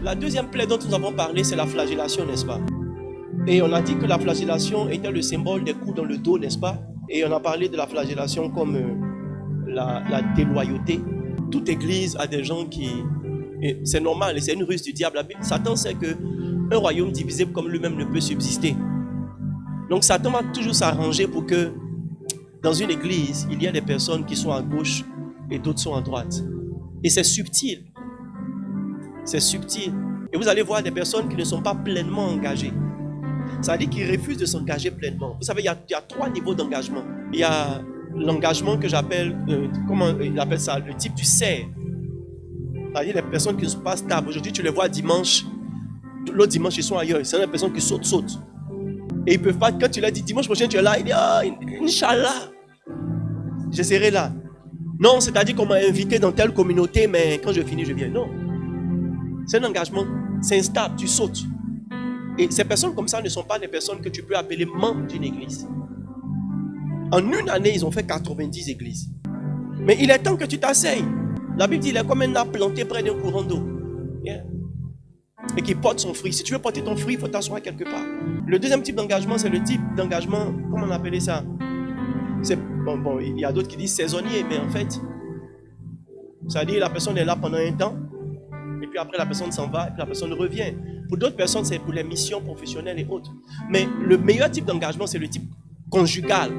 La deuxième plaie dont nous avons parlé, c'est la flagellation, n'est-ce pas? Et on a dit que la flagellation était le symbole des coups dans le dos, n'est-ce pas? Et on a parlé de la flagellation comme la déloyauté. Toute église a des gens qui... C'est normal, et c'est une ruse du diable. Satan sait qu'un royaume divisé comme lui-même ne peut subsister. Donc Satan va toujours s'arranger pour que dans une église, il y ait des personnes qui sont à gauche et d'autres sont à droite. Et c'est subtil. C'est subtil. Et vous allez voir des personnes qui ne sont pas pleinement engagées. Ça veut dire qu'ils refusent de s'engager pleinement. Vous savez, il y a 3 niveaux d'engagement. Il y a l'engagement que j'appelle, comment il appelle ça, le type du cerf. C'est-à-dire les personnes qui ne sont pas stables. Aujourd'hui, tu les vois dimanche. L'autre dimanche, ils sont ailleurs. C'est des personnes qui sautent. Et ils ne peuvent pas, quand tu leur dis dimanche prochain, tu es là, il dit, Inch'Allah, je serai là. Non, c'est-à-dire qu'on m'a invité dans telle communauté, mais quand je finis, je viens. Non. C'est un engagement, c'est instable, tu sautes. Et ces personnes comme ça ne sont pas des personnes que tu peux appeler membres d'une église. En une année, ils ont fait 90 églises. Mais il est temps que tu t'asseyes. La Bible dit, il est comme un arbre planté près d'un courant d'eau. Yeah. Et qui porte son fruit. Si tu veux porter ton fruit, il faut t'asseoir quelque part. Le deuxième type d'engagement, c'est le type d'engagement, comment on appelait ça? Bon, il y a d'autres qui disent saisonnier, mais en fait, ça veut dire la personne est là pendant un temps, et puis après la personne s'en va, et puis la personne revient. Pour d'autres personnes, c'est pour les missions professionnelles et autres. Mais le meilleur type d'engagement, c'est le type conjugal.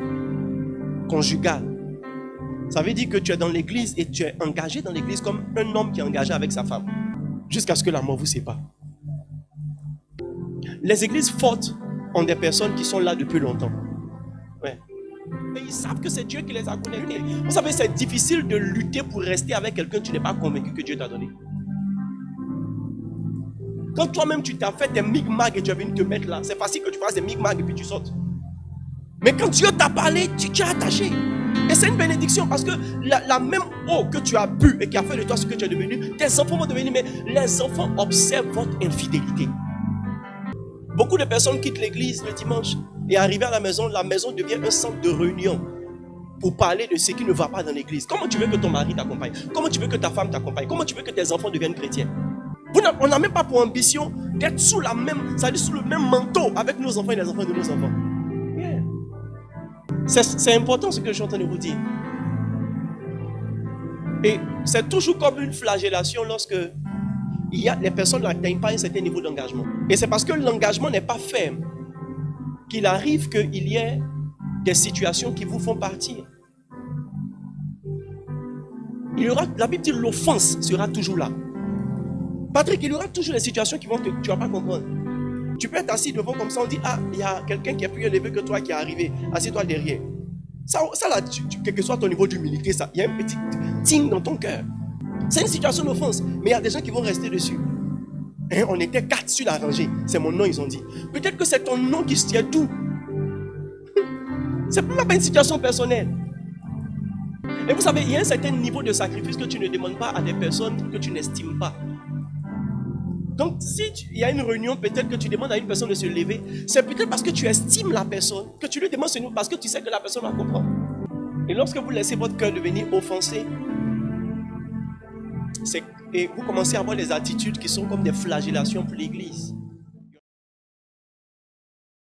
Conjugal. Ça veut dire que tu es dans l'église et tu es engagé dans l'église comme un homme qui est engagé avec sa femme. Jusqu'à ce que la mort vous sépare. Les églises fortes ont des personnes qui sont là depuis longtemps. Ouais. Et ils savent que c'est Dieu qui les a connectés. Vous savez, c'est difficile de lutter pour rester avec quelqu'un que tu n'es pas convaincu que Dieu t'a donné. Quand toi-même tu t'as fait des micmacs et tu es venu te mettre là, c'est facile que tu fasses des micmacs et puis tu sautes. Mais quand Dieu t'a parlé, tu es attaché. Et c'est une bénédiction parce que la même eau que tu as bu et qui a fait de toi ce que tu es devenu, tes enfants vont devenir, mais les enfants observent votre infidélité. Beaucoup de personnes quittent l'église le dimanche et arrivent à la maison devient un centre de réunion pour parler de ce qui ne va pas dans l'église. Comment tu veux que ton mari t'accompagne? Comment tu veux que ta femme t'accompagne? Comment tu veux que tes enfants deviennent chrétiens? On n'a même pas pour ambition d'être sous le même manteau avec nos enfants et les enfants de nos enfants. Yeah. C'est important ce que je suis en train de vous dire. Et c'est toujours comme une flagellation lorsque les personnes n'atteignent pas un certain niveau d'engagement. Et c'est parce que l'engagement n'est pas ferme qu'il arrive qu'il y ait des situations qui vous font partir. La Bible dit que l'offense sera toujours là. Patrick, il y aura toujours des situations qui vont tu ne vas pas comprendre. Tu peux être assis devant comme ça, on dit, il y a quelqu'un qui est plus élevé que toi qui est arrivé. Assieds-toi derrière. Ça là, quel que soit ton niveau d'humilité, il y a un petit ting dans ton cœur. C'est une situation d'offense, mais il y a des gens qui vont rester dessus. Et on était 4 sur la rangée. C'est mon nom, ils ont dit. Peut-être que c'est ton nom qui se tient tout. C'est même pas une situation personnelle. Et vous savez, il y a un certain niveau de sacrifice que tu ne demandes pas à des personnes que tu n'estimes pas. Donc, si il y a une réunion, peut-être que tu demandes à une personne de se lever, c'est peut-être parce que tu estimes la personne, que tu lui demandes ce nom, parce que tu sais que la personne va comprendre. Et lorsque vous laissez votre cœur devenir offensé, et vous commencez à avoir des attitudes qui sont comme des flagellations pour l'église.